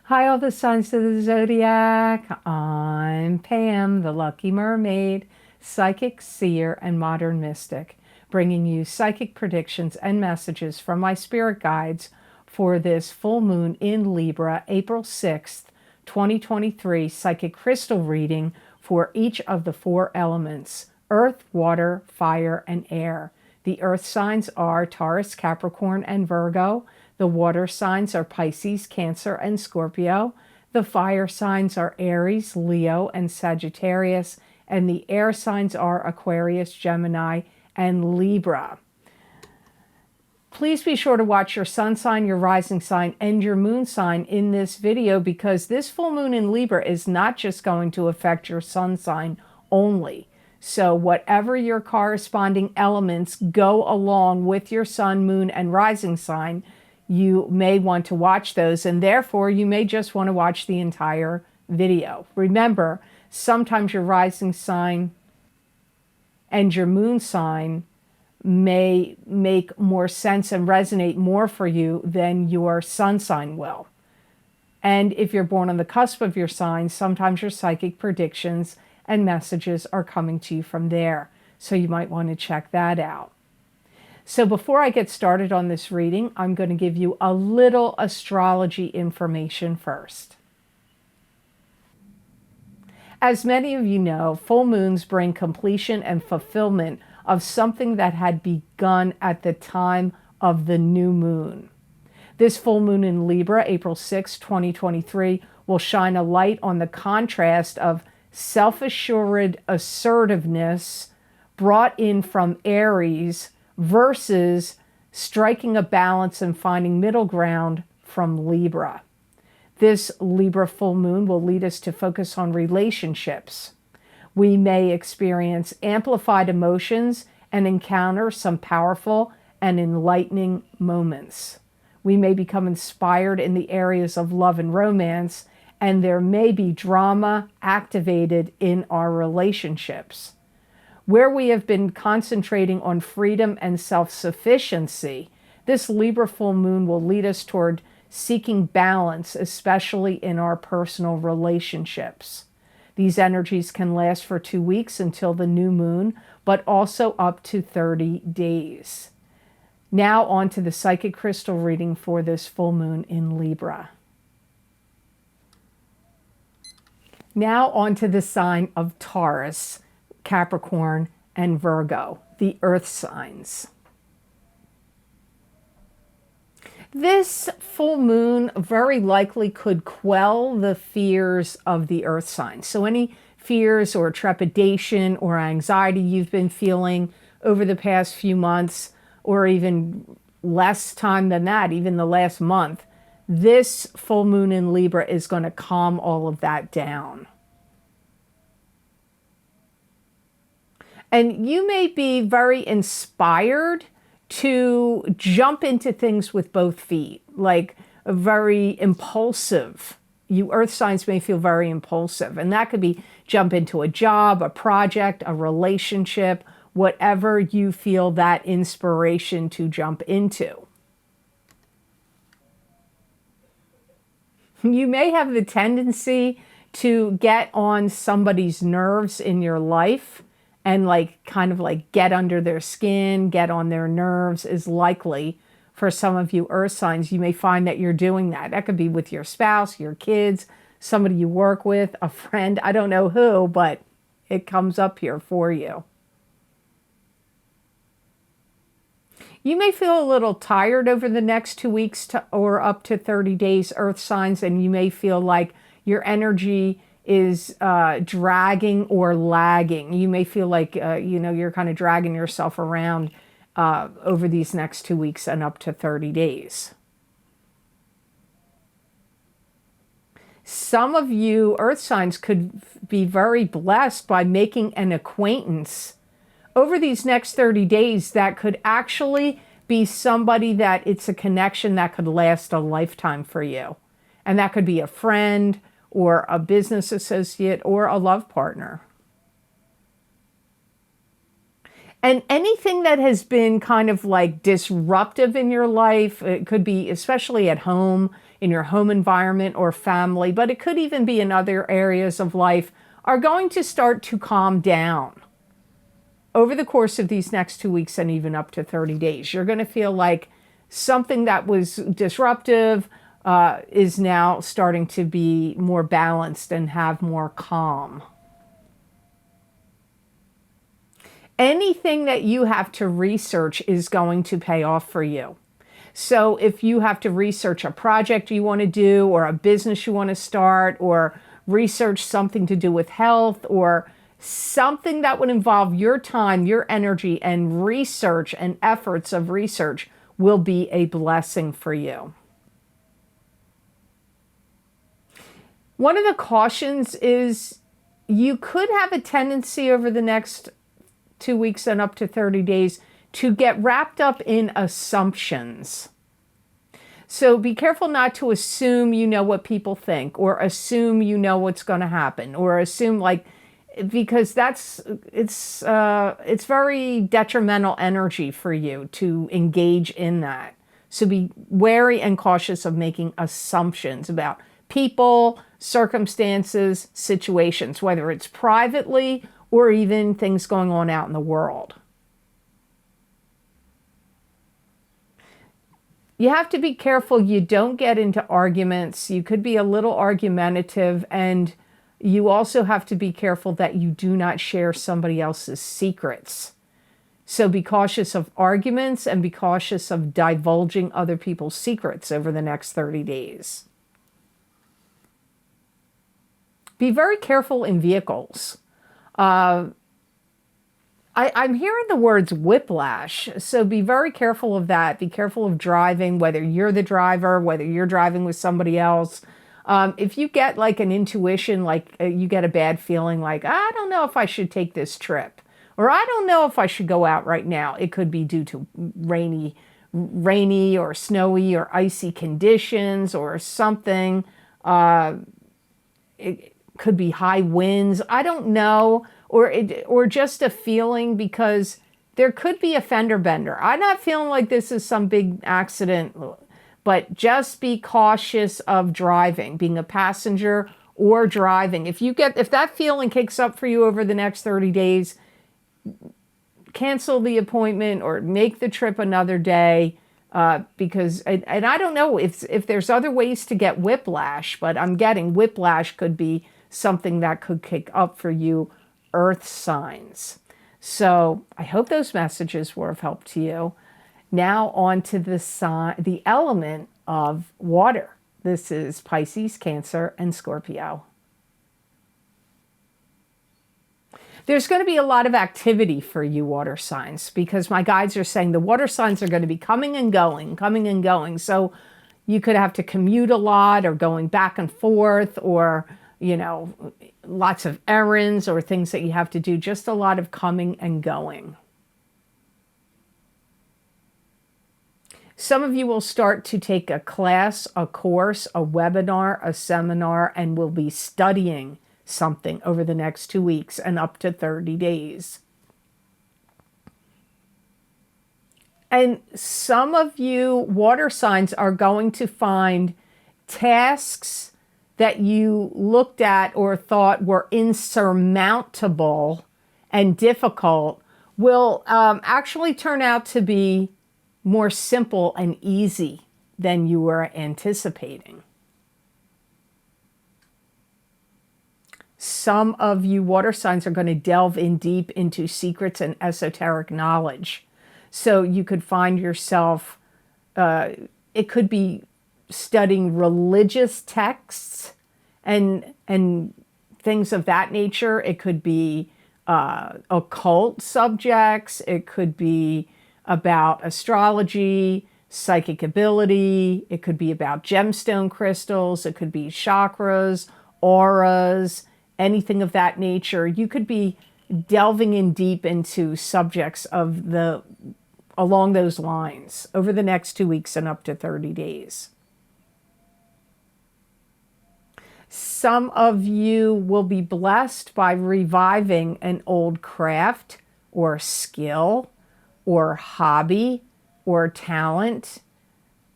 Hi, all the signs of the zodiac. I'm Pam, the Lucky Mermaid, psychic, seer, and modern mystic, bringing you psychic predictions and messages from my spirit guides for this full moon in Libra, April 6th, 2023, psychic crystal reading for each of the four elements: earth, water, fire, and air. The earth signs are Taurus, Capricorn, and Virgo. The water signs are Pisces, Cancer, and Scorpio. The fire signs are Aries, Leo, and Sagittarius. And the air signs are Aquarius, Gemini, and Libra. Please be sure to watch your sun sign, your rising sign, and your moon sign in this video, because this full moon in Libra is not just going to affect your sun sign only. So whatever your corresponding elements go along with your sun, moon, and rising sign, you may want to watch those, and therefore you may just want to watch the entire video. Remember, sometimes your rising sign and your moon sign may make more sense and resonate more for you than your sun sign will. And if you're born on the cusp of your sign, sometimes your psychic predictions and messages are coming to you from there. So you might want to check that out. So before I get started on this reading, I'm going to give you a little astrology information first. As many of you know, full moons bring completion and fulfillment of something that had begun at the time of the new moon. This full moon in Libra, April 6, 2023, will shine a light on the contrast of self-assured assertiveness brought in from Aries versus striking a balance and finding middle ground from Libra. This Libra full moon will lead us to focus on relationships. We may experience amplified emotions and encounter some powerful and enlightening moments. We may become inspired in the areas of love and romance, and there may be drama activated in our relationships. Where we have been concentrating on freedom and self-sufficiency, this Libra full moon will lead us toward seeking balance, especially in our personal relationships. These energies can last for 2 weeks until the new moon, but also up to 30 days. Now on to the psychic crystal reading for this full moon in Libra. Now on to the sign of Taurus, Capricorn, and Virgo, the earth signs. This full moon very likely could quell the fears of the earth signs. So any fears or trepidation or anxiety you've been feeling over the past few months, or even less time than that, even the last month, this full moon in Libra is going to calm all of that down. And you may be very inspired to jump into things with both feet, like very impulsive. You earth signs may feel very impulsive, and that could be jump into a job, a project, a relationship, whatever you feel that inspiration to jump into. You may have the tendency to get on somebody's nerves in your life, and kind of get under their skin, get on their nerves is likely for some of you earth signs. You may find that you're doing that. That could be with your spouse, your kids, somebody you work with, a friend, I don't know who, but it comes up here for you. You may feel a little tired over the next 2 weeks or up to 30 days, earth signs, and you may feel like your energy is dragging or lagging. You may feel like, you're kind of dragging yourself around over these next 2 weeks and up to 30 days. Some of you earth signs could be very blessed by making an acquaintance over these next 30 days that could actually be somebody that it's a connection that could last a lifetime for you. And that could be a friend, or a business associate, or a love partner. And anything that has been kind of like disruptive in your life, it could be especially at home, in your home environment or family, but it could even be in other areas of life, are going to start to calm down over the course of these next 2 weeks and even up to 30 days. You're going to feel like something that was disruptive is now starting to be more balanced and have more calm. Anything that you have to research is going to pay off for you. So if you have to research a project you want to do, or a business you want to start, or research something to do with health, or something that would involve your time, your energy, and research and efforts of research, will be a blessing for you. One of the cautions is you could have a tendency over the next 2 weeks and up to 30 days to get wrapped up in assumptions. So be careful not to assume you know what people think, or assume you know what's going to happen, or assume because it's very detrimental energy for you to engage in that. So be wary and cautious of making assumptions about people, circumstances, situations, whether it's privately or even things going on out in the world. You have to be careful you don't get into arguments. You could be a little argumentative, and you also have to be careful that you do not share somebody else's secrets. So be cautious of arguments and be cautious of divulging other people's secrets over the next 30 days. Be very careful in vehicles. I'm hearing the words whiplash, so be very careful of that. Be careful of driving, whether you're the driver, whether you're driving with somebody else. If you get like an intuition, like you get a bad feeling, like, I don't know if I should take this trip, or I don't know if I should go out right now. It could be due to rainy or snowy or icy conditions or something. It could be high winds. I don't know. Or just a feeling, because there could be a fender bender. I'm not feeling like this is some big accident, but just be cautious of driving, being a passenger or driving. If that feeling kicks up for you over the next 30 days, cancel the appointment or make the trip another day, because I don't know if there's other ways to get whiplash, but I'm getting whiplash could be something that could kick up for you, earth signs. So I hope those messages were of help to you. Now on to the element of water. This is Pisces, Cancer, and Scorpio. There's going to be a lot of activity for you water signs, because my guides are saying the water signs are going to be coming and going. So you could have to commute a lot, or going back and forth, or lots of errands or things that you have to do, just a lot of coming and going. Some of you will start to take a class, a course, a webinar, a seminar, and will be studying something over the next 2 weeks and up to 30 days. And some of you water signs are going to find tasks that you looked at or thought were insurmountable and difficult will actually turn out to be more simple and easy than you were anticipating. Some of you water signs are going to delve in deep into secrets and esoteric knowledge. So you could find yourself, it could be studying religious texts and things of that nature. It could be occult subjects. It could be about astrology, psychic ability. It could be about gemstone crystals. It could be chakras, auras, anything of that nature. You could be delving in deep into subjects along those lines over the next 2 weeks and up to 30 days. Some of you will be blessed by reviving an old craft or skill or hobby or talent.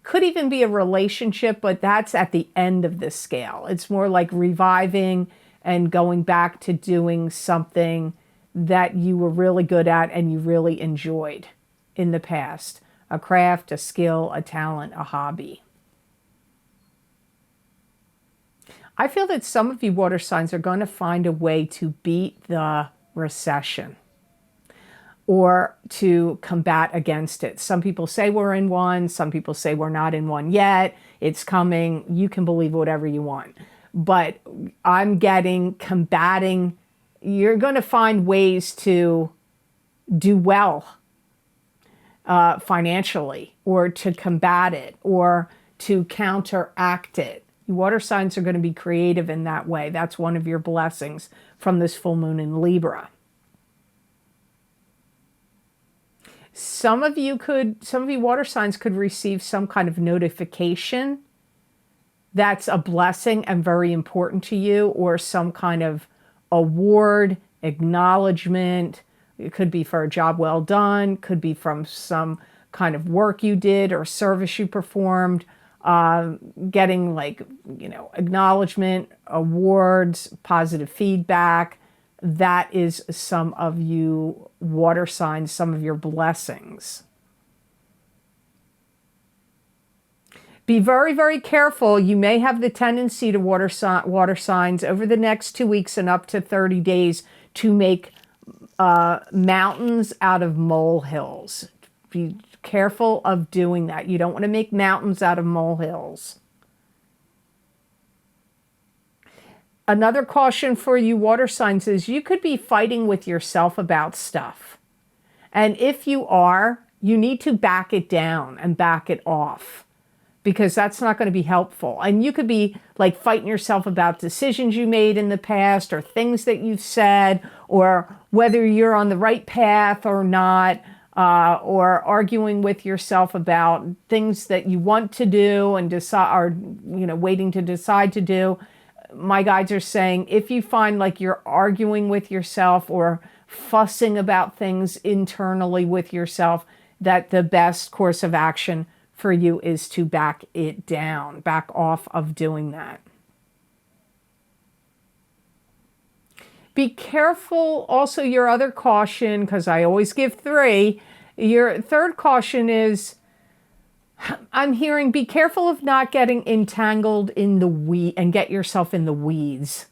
Could even be a relationship, but that's at the end of the scale. It's more like reviving and going back to doing something that you were really good at and you really enjoyed in the past. A craft, a skill, a talent, a hobby. I feel that some of you water signs are going to find a way to beat the recession or to combat against it. Some people say we're in one. Some people say we're not in one yet. It's coming. You can believe whatever you want. But I'm getting combating. You're going to find ways to do well financially, or to combat it, or to counteract it. Water signs are going to be creative in that way. That's one of your blessings from this full moon in Libra. Some of you water signs could receive some kind of notification that's a blessing and very important to you, or some kind of award, acknowledgement. It could be for a job well done, could be from some kind of work you did or service you performed, getting acknowledgement, awards, positive feedback. That is some of you water signs, some of your blessings. Be very, very careful. You may have the tendency to water signs over the next 2 weeks and up to 30 days to make mountains out of molehills. Be careful of doing that. You don't want to make mountains out of molehills. Another caution for you water signs is you could be fighting with yourself about stuff. And if you are, you need to back it down and back it off, because that's not going to be helpful. And you could be like fighting yourself about decisions you made in the past, or things that you've said, or whether you're on the right path or not, or arguing with yourself about things that you want to do and decide, or waiting to decide to do. My guides are saying if you find like you're arguing with yourself or fussing about things internally with yourself, that the best course of action for you is to back it down, back off of doing that. Be careful also, your other caution, because I always give 3. Your third caution is, I'm hearing, be careful of not getting entangled in the weed and get yourself in the weeds.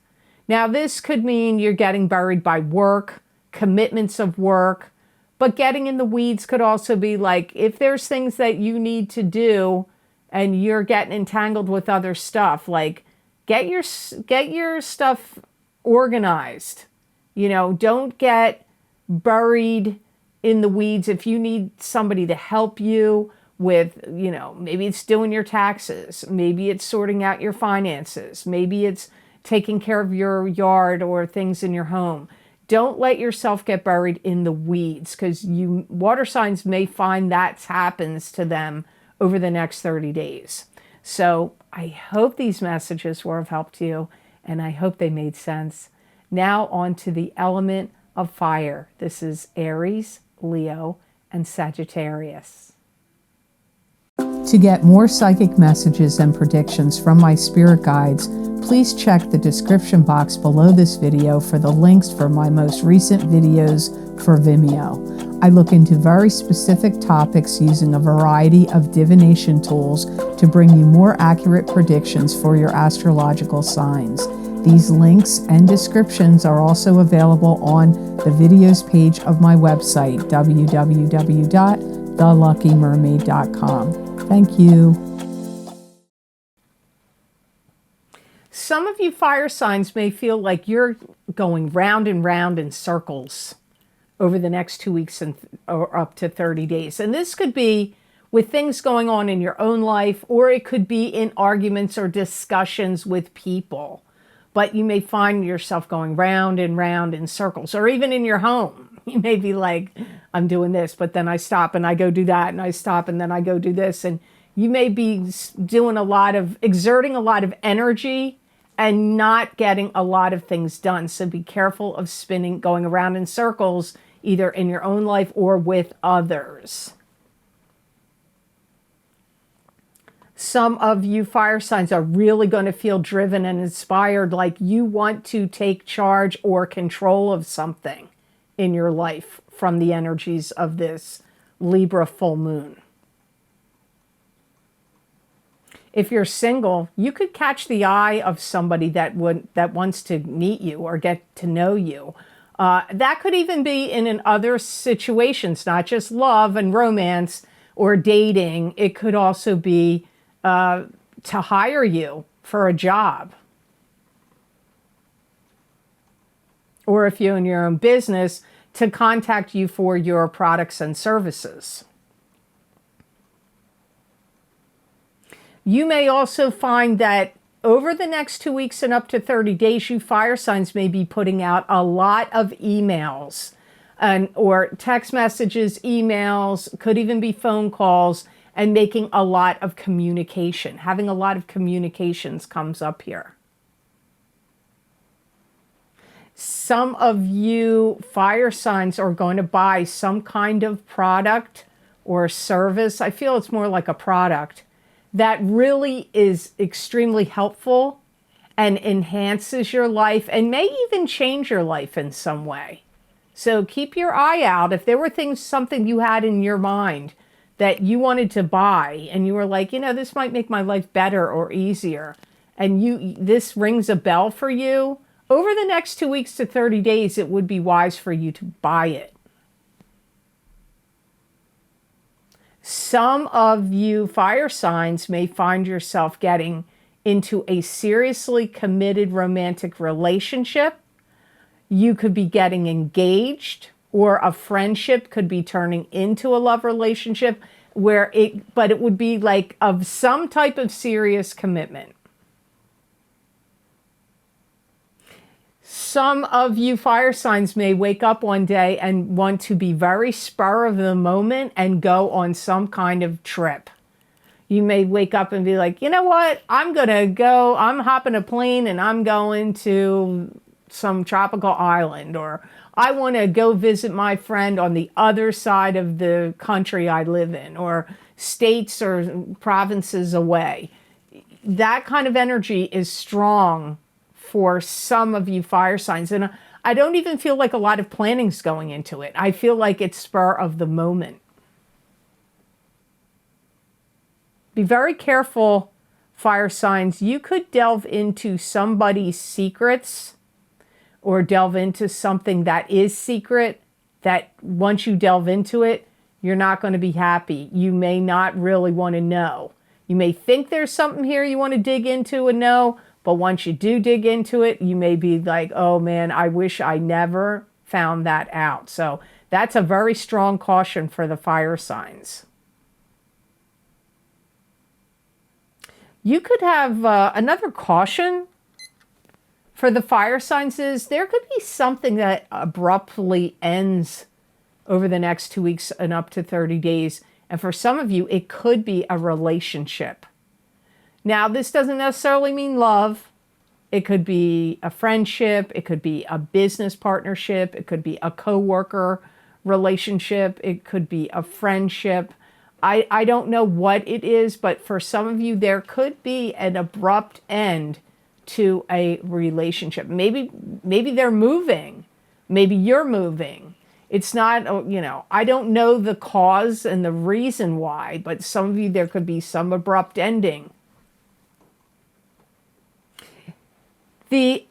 Now, this could mean you're getting buried by work, commitments of work, but getting in the weeds could also be like, if there's things that you need to do and you're getting entangled with other stuff, like get your stuff organized. Don't get buried in the weeds. If you need somebody to help you with, maybe it's doing your taxes, maybe it's sorting out your finances, maybe it's taking care of your yard or things in your home. Don't let yourself get buried in the weeds, because you water signs may find that happens to them over the next 30 days. So I hope these messages were of help to you, and I hope they made sense. Now on to the element of fire. This is Aries, Leo, and Sagittarius. To get more psychic messages and predictions from my spirit guides, please check the description box below this video for the links for my most recent videos for Vimeo. I look into very specific topics using a variety of divination tools to bring you more accurate predictions for your astrological signs. These links and descriptions are also available on the videos page of my website, www.theluckymermaid.com. Thank you. Some of you fire signs may feel like you're going round and round in circles over the next 2 weeks or up to 30 days. And this could be with things going on in your own life, or it could be in arguments or discussions with people. But you may find yourself going round and round in circles, or even in your home. You may be like, I'm doing this, but then I stop and I go do that, and I stop and then I go do this. And you may be doing exerting a lot of energy and not getting a lot of things done. So be careful of going around in circles either in your own life or with others. Some of you fire signs are really going to feel driven and inspired, like you want to take charge or control of something in your life from the energies of this Libra full moon. If you're single, you could catch the eye of somebody that wants to meet you or get to know you. That could even be in other situations, not just love and romance or dating. It could also be to hire you for a job. Or if you're in your own business, to contact you for your products and services. You may also find that over the next 2 weeks and up to 30 days, you fire signs may be putting out a lot of emails or text messages, emails, could even be phone calls, and making a lot of communication. Having a lot of communications comes up here. Some of you fire signs are going to buy some kind of product or service. I feel it's more like a product that really is extremely helpful and enhances your life and may even change your life in some way. So keep your eye out. If there were something you had in your mind that you wanted to buy and you were like, this might make my life better or easier, and this rings a bell for you, over the next 2 weeks to 30 days, it would be wise for you to buy it. Some of you fire signs may find yourself getting into a seriously committed romantic relationship. You could be getting engaged, or a friendship could be turning into a love relationship but it would be like of some type of serious commitment. Some of you fire signs may wake up one day and want to be very spur of the moment and go on some kind of trip. You may wake up and be like, you know what, I'm hopping a plane and I'm going to some tropical island, or I want to go visit my friend on the other side of the country I live in, or states or provinces away. That kind of energy is strong for some of you fire signs. And I don't even feel like a lot of planning's going into it. I feel like it's spur of the moment. Be very careful, fire signs. You could delve into somebody's secrets or delve into something that is secret, that once you delve into it, you're not going to be happy. You may not really want to know. You may think there's something here you want to dig into and know, but once you do dig into it, you may be like, oh man, I wish I never found that out. So that's a very strong caution for the fire signs. You could have another caution for the fire signs is there could be something that abruptly ends over the next 2 weeks and up to 30 days. And for some of you, it could be a relationship. Now, this doesn't necessarily mean love. It could be a friendship. It could be a business partnership. It could be a co-worker relationship. It could be a friendship. I don't know what it is, but for some of you, there could be an abrupt end to a relationship. Maybe they're moving. Maybe you're moving. It's not, I don't know the cause and the reason why, but some of you, there could be some abrupt ending. The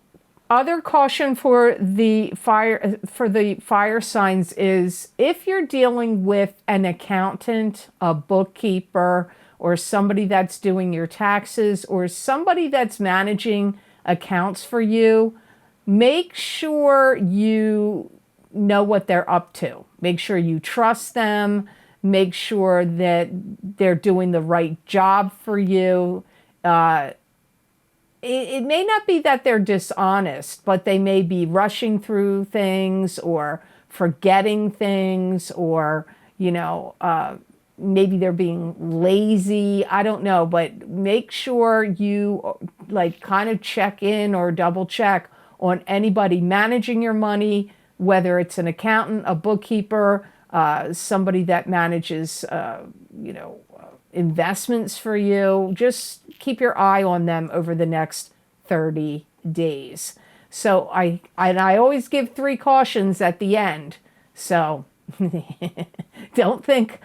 other caution for the fire signs is if you're dealing with an accountant, a bookkeeper, or somebody that's doing your taxes, or somebody that's managing accounts for you, make sure you know what they're up to. Make sure you trust them. Make sure that they're doing the right job for you. It may not be that they're dishonest, but they may be rushing through things or forgetting things, or, maybe they're being lazy. I don't know, but make sure you kind of check in or double check on anybody managing your money, whether it's an accountant, a bookkeeper, somebody that manages, investments for you. Just keep your eye on them over the next 30 days. So I always give 3 cautions at the end. So don't think,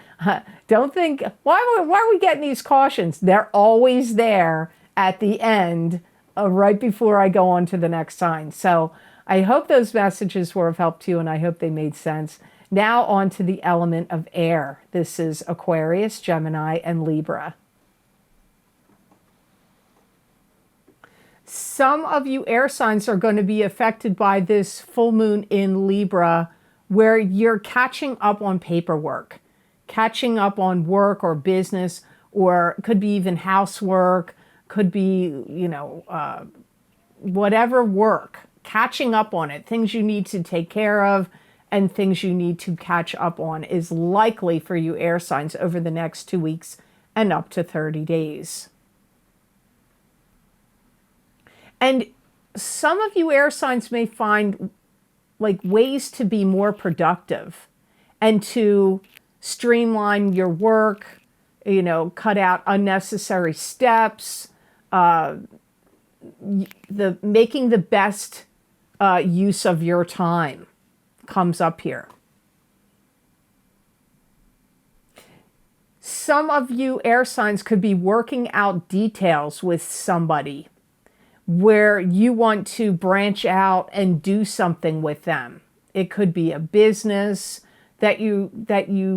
why are we getting these cautions? They're always there at the end, right before I go on to the next sign. So I hope those messages were of help to you, and I hope they made sense. Now on to the element of air. This is Aquarius, Gemini, and Libra. Some of you air signs are going to be affected by this full moon in Libra, where you're catching up on paperwork, catching up on work or business, or could be even housework, could be, whatever work, catching up on it, things you need to take care of and things you need to catch up on is likely for you air signs over the next 2 weeks and up to 30 days. And some of you air signs may find ways to be more productive and to streamline your work, cut out unnecessary steps, making the best use of your time comes up here. Some of you air signs could be working out details with somebody where you want to branch out and do something with them. It could be a business that you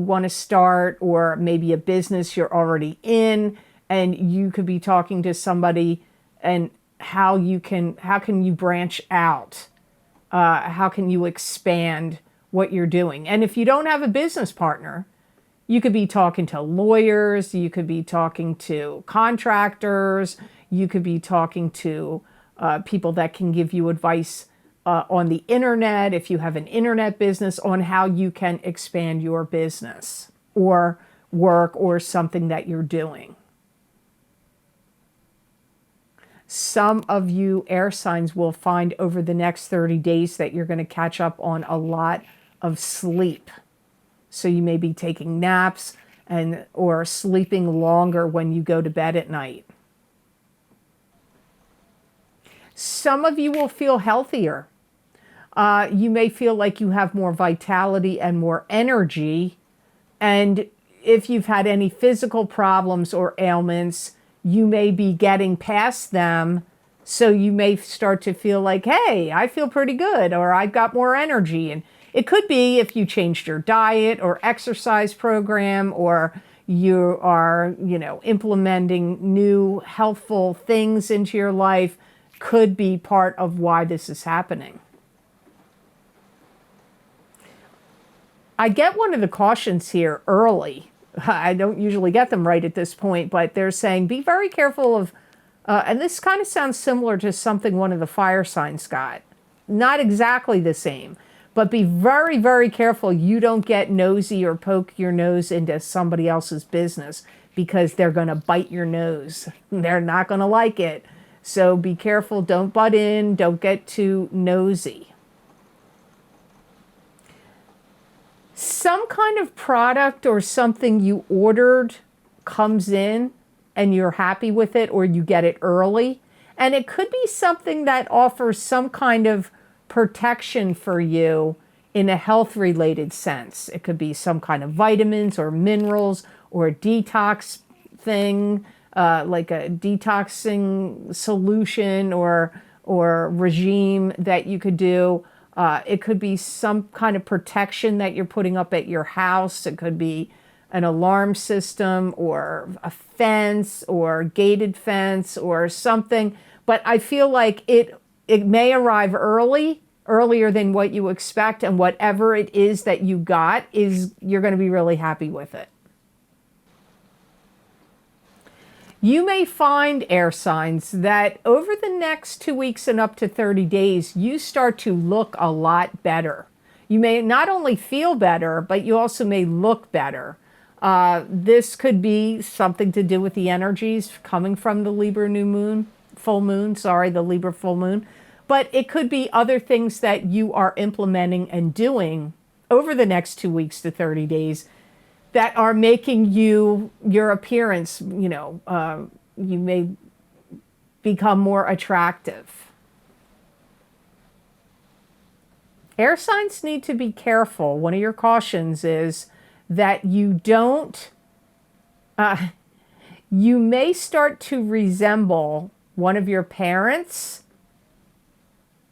want to start, or maybe a business you're already in, and you could be talking to somebody and how can you branch out? How can you expand what you're doing? And if you don't have a business partner, you could be talking to lawyers, you could be talking to contractors, you could be talking to people that can give you advice on the internet, if you have an internet business, on how you can expand your business or work or something that you're doing. Some of you air signs will find over the next 30 days that you're going to catch up on a lot of sleep. So you may be taking naps or sleeping longer when you go to bed at night. Some of you will feel healthier. You may feel like you have more vitality and more energy. And if you've had any physical problems or ailments, you may be getting past them. So you may start to feel like, hey, I feel pretty good, or I've got more energy. And it could be if you changed your diet or exercise program, or you are, implementing new healthful things into your life, could be part of why this is happening. I get one of the cautions here early. I don't usually get them right at this point, but they're saying be very careful of, and this kind of sounds similar to something one of the fire signs got. Not exactly the same, but be very, very careful you don't get nosy or poke your nose into somebody else's business, because they're going to bite your nose. They're not going to like it. So be careful, don't butt in, don't get too nosy. Some kind of product or something you ordered comes in and you're happy with it, or you get it early. And it could be something that offers some kind of protection for you in a health-related sense. It could be some kind of vitamins or minerals or a detox thing, like a detoxing solution or regime that you could do. It could be some kind of protection that you're putting up at your house. It could be an alarm system or a fence or gated fence or something. But I feel like it may arrive earlier than what you expect, and whatever it is that you got you're going to be really happy with it. You may find, air signs, that over the next 2 weeks and up to 30 days, you start to look a lot better. You may not only feel better, but you also may look better. This could be something to do with the energies coming from the Libra the Libra full moon. But it could be other things that you are implementing and doing over the next 2 weeks to 30 days that are making your appearance, you may become more attractive. Air signs need to be careful. One of your cautions is that you don't, you may start to resemble one of your parents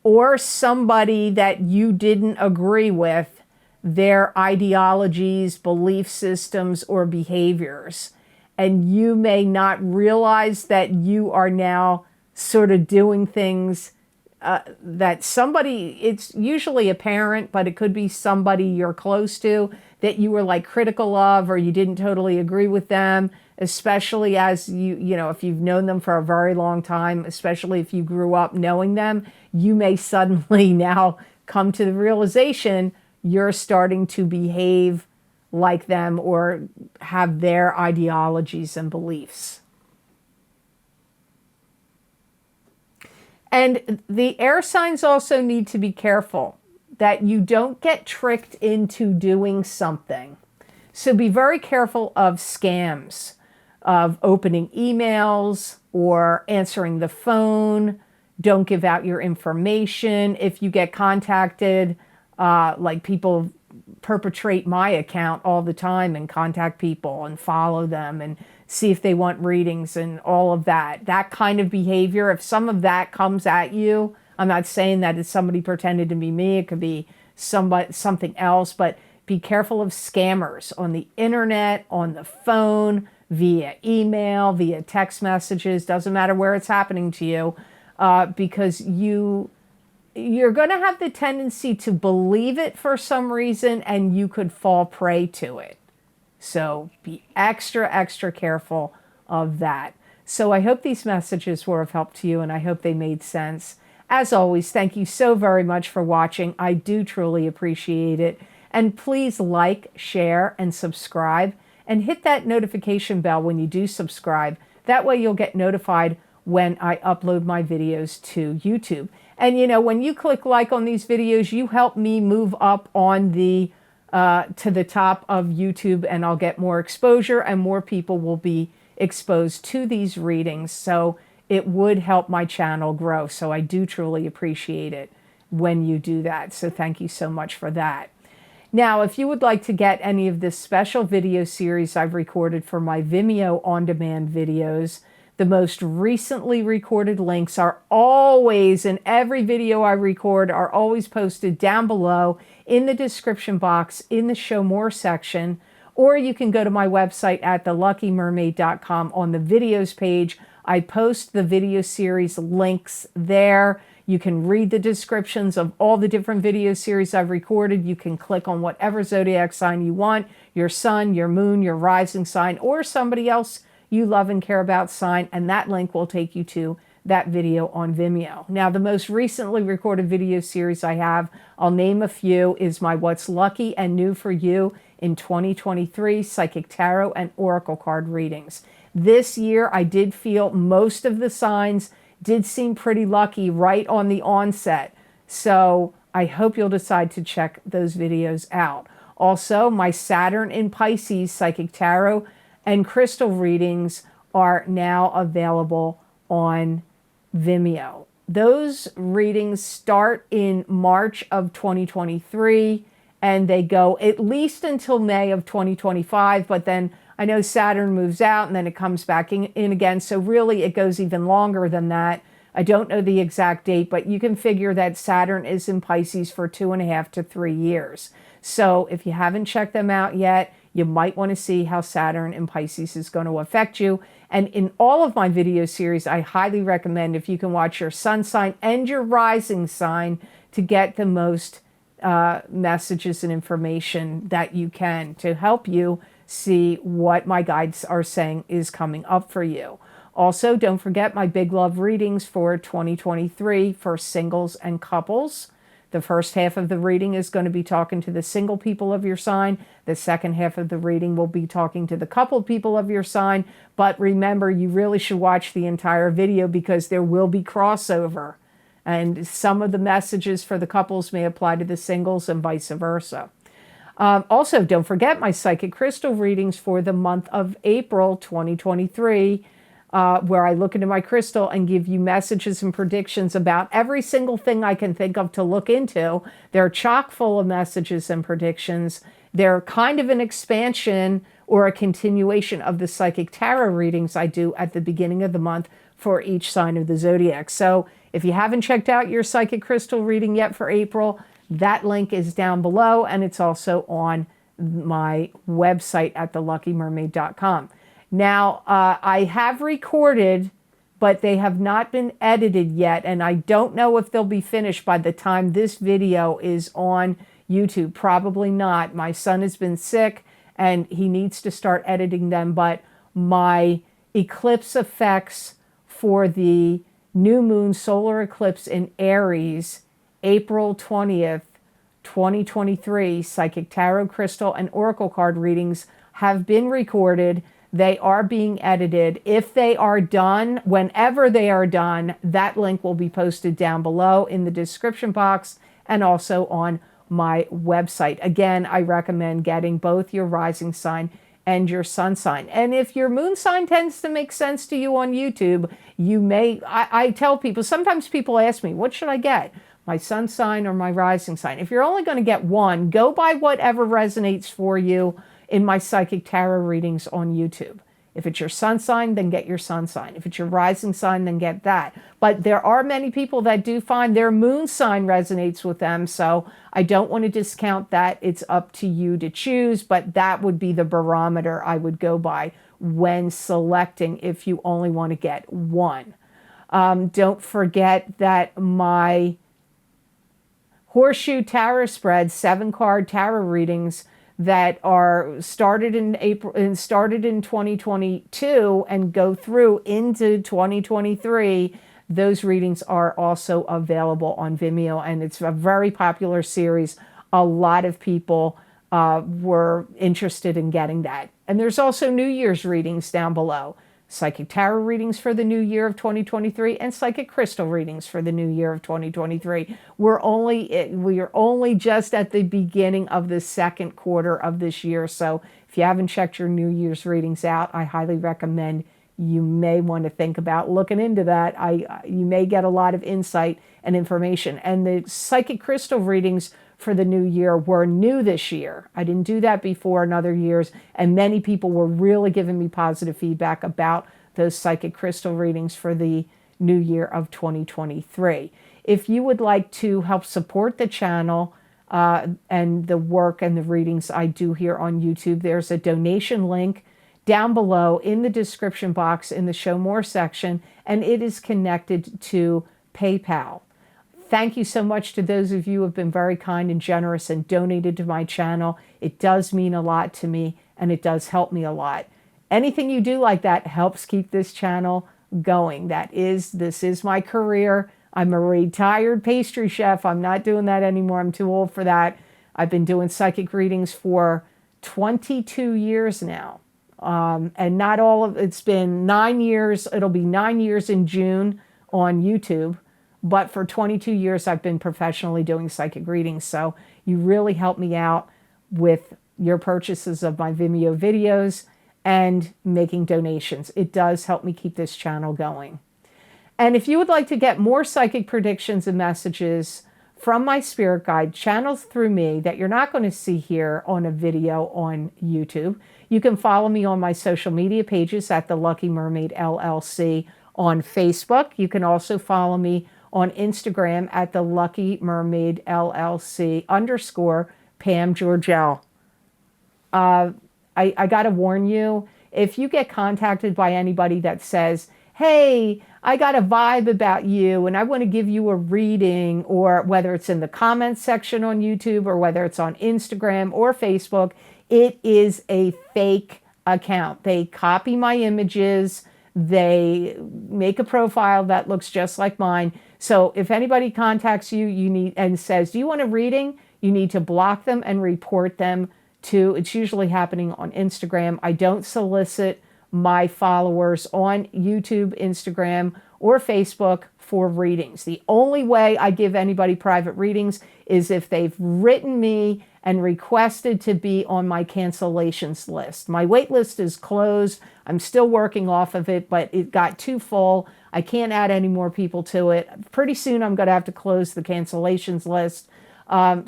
or somebody that you didn't agree with, their ideologies, belief systems, or behaviors. And you may not realize that you are now sort of doing things that somebody, it's usually a parent, but it could be somebody you're close to that you were like critical of, or you didn't totally agree with them, especially as if you've known them for a very long time, especially if you grew up knowing them, you may suddenly now come to the realization you're starting to behave like them or have their ideologies and beliefs. And the air signs also need to be careful that you don't get tricked into doing something. So be very careful of scams, of opening emails or answering the phone. Don't give out your information. If you get contacted, like people perpetrate my account all the time and contact people and follow them and see if they want readings and all of that. That kind of behavior, if some of that comes at you, I'm not saying that it's somebody pretended to be me. It could be something else, but be careful of scammers on the internet, on the phone, via email, via text messages. Doesn't matter where it's happening to you, because you're going to have the tendency to believe it for some reason, and you could fall prey to it. So be extra, extra careful of that. So I hope these messages were of help to you, and I hope they made sense. As always, thank you so very much for watching. I do truly appreciate it. And please like, share, and subscribe, and hit that notification bell when you do subscribe. That way you'll get notified when I upload my videos to YouTube. And when you click like on these videos, you help me move up on the to the top of YouTube, and I'll get more exposure and more people will be exposed to these readings. So it would help my channel grow. So I do truly appreciate it when you do that. So thank you so much for that. Now, if you would like to get any of this special video series I've recorded for my Vimeo on-demand videos, the most recently recorded links are always, in every video I record, are always posted down below in the description box in the Show More section, or you can go to my website at theluckymermaid.com on the videos page. I post the video series links there. You can read the descriptions of all the different video series I've recorded. You can click on whatever zodiac sign you want, your sun, your moon, your rising sign, or somebody else you love and care about sign, and that link will take you to that video on Vimeo. Now, the most recently recorded video series I have, I'll name a few, is my What's Lucky and New for You in 2023 Psychic Tarot and Oracle card readings. This year, I did feel most of the signs did seem pretty lucky right on the onset. So I hope you'll decide to check those videos out. Also, my Saturn in Pisces Psychic Tarot and crystal readings are now available on Vimeo. Those readings start in March of 2023, and they go at least until May of 2025, but then I know Saturn moves out and then it comes back in again, so really it goes even longer than that. I don't know the exact date, but you can figure that Saturn is in Pisces for 2.5 to 3 years. So if you haven't checked them out yet, you might want to see how Saturn in Pisces is going to affect you. And in all of my video series, I highly recommend if you can watch your sun sign and your rising sign to get the most messages and information that you can to help you see what my guides are saying is coming up for you. Also, don't forget my Big Love readings for 2023 for singles and couples. The first half of the reading is going to be talking to the single people of your sign. The second half of the reading will be talking to the coupled people of your sign. But remember, you really should watch the entire video because there will be crossover. And some of the messages for the couples may apply to the singles and vice versa. Also, don't forget my psychic crystal readings for the month of April 2023, where I look into my crystal and give you messages and predictions about every single thing I can think of to look into. They're chock full of messages and predictions. They're kind of an expansion or a continuation of the psychic tarot readings I do at the beginning of the month for each sign of the zodiac. So if you haven't checked out your psychic crystal reading yet for April, that link is down below, and it's also on my website at theluckymermaid.com. Now, I have recorded, but they have not been edited yet, and I don't know if they'll be finished by the time this video is on YouTube. Probably not. My son has been sick, and he needs to start editing them, but my eclipse effects for the new moon solar eclipse in Aries, April 20th, 2023, psychic tarot, crystal, and oracle card readings have been recorded. They are being edited. If they are done, whenever they are done, that link will be posted down below in the description box and also on my website. Again, I recommend getting both your rising sign and your sun sign. And if your moon sign tends to make sense to you on YouTube, you may, I tell people, sometimes people ask me, what should I get? My sun sign or my rising sign? If you're only going to get one, go by whatever resonates for you in my psychic tarot readings on YouTube. If it's your sun sign, then get your sun sign. If it's your rising sign, then get that. But there are many people that do find their moon sign resonates with them, so I don't want to discount that. It's up to you to choose, but that would be the barometer I would go by when selecting if you only want to get one. Don't forget that my Horseshoe Tarot Spread 7-card tarot readings that are started in April and started in 2022 and go through into 2023. Those readings are also available on Vimeo, and it's a very popular series. A lot of people were interested in getting that. And there's also New Year's readings down below. Psychic tarot readings for the new year of 2023 and psychic crystal readings for the new year of 2023. We are only just at the beginning of the second quarter of this year. So if you haven't checked your New Year's readings out, I highly recommend you may want to think about looking into that. You may get a lot of insight and information. And the psychic crystal readings for the new year were new this year. I didn't do that before in other years, and many people were really giving me positive feedback about those psychic crystal readings for the new year of 2023. If you would like to help support the channel and the work and the readings I do here on YouTube, there's a donation link down below in the description box in the Show More section, and it is connected to PayPal. Thank you so much to those of you who have been very kind and generous and donated to my channel. It does mean a lot to me, and it does help me a lot. Anything you do like that helps keep this channel going. This is my career. I'm a retired pastry chef. I'm not doing that anymore. I'm too old for that. I've been doing psychic readings for 22 years now. And not all of it's been 9 years. It'll be 9 years in June on YouTube. But for 22 years, I've been professionally doing psychic readings. So you really help me out with your purchases of my Vimeo videos and making donations. It does help me keep this channel going. And if you would like to get more psychic predictions and messages from my spirit guide channeled through me that you're not going to see here on a video on YouTube, you can follow me on my social media pages at the Lucky Mermaid LLC on Facebook. You can also follow me on Instagram at the Lucky Mermaid LLC _ Pam Georgel. I got to warn you, if you get contacted by anybody that says, hey, I got a vibe about you and I want to give you a reading, or whether it's in the comments section on YouTube or whether it's on Instagram or Facebook, it is a fake account. They copy my images. They make a profile that looks just like mine. So if anybody contacts you, and says, do you want a reading? You need to block them and report them to, it's usually happening on Instagram. I don't solicit my followers on YouTube, Instagram, or Facebook for readings. The only way I give anybody private readings is if they've written me and requested to be on my cancellations list. My wait list is closed. I'm still working off of it, but it got too full. I can't add any more people to it. Pretty soon I'm going to have to close the cancellations list.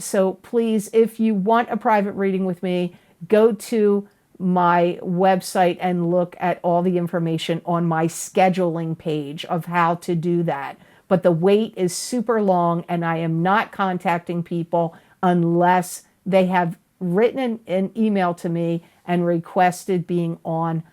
So please, if you want a private reading with me, go to my website and look at all the information on my scheduling page of how to do that. But the wait is super long, and I am not contacting people unless they have written an email to me and requested being on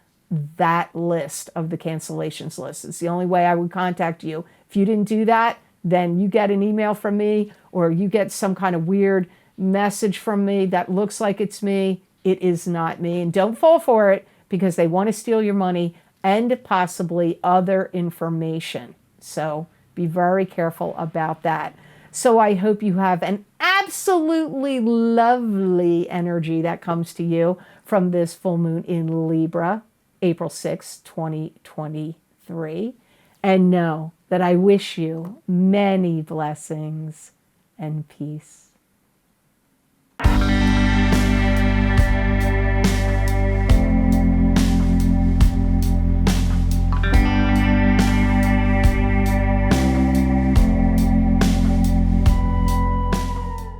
that list of the cancellations list. It's the only way I would contact you. If you didn't do that, then you get an email from me, or you get some kind of weird message from me that looks like it's me. It is not me. And don't fall for it, because they want to steal your money and possibly other information. So be very careful about that. So I hope you have an absolutely lovely energy that comes to you from this full moon in Libra, April 6, 2023. And know that I wish you many blessings and peace.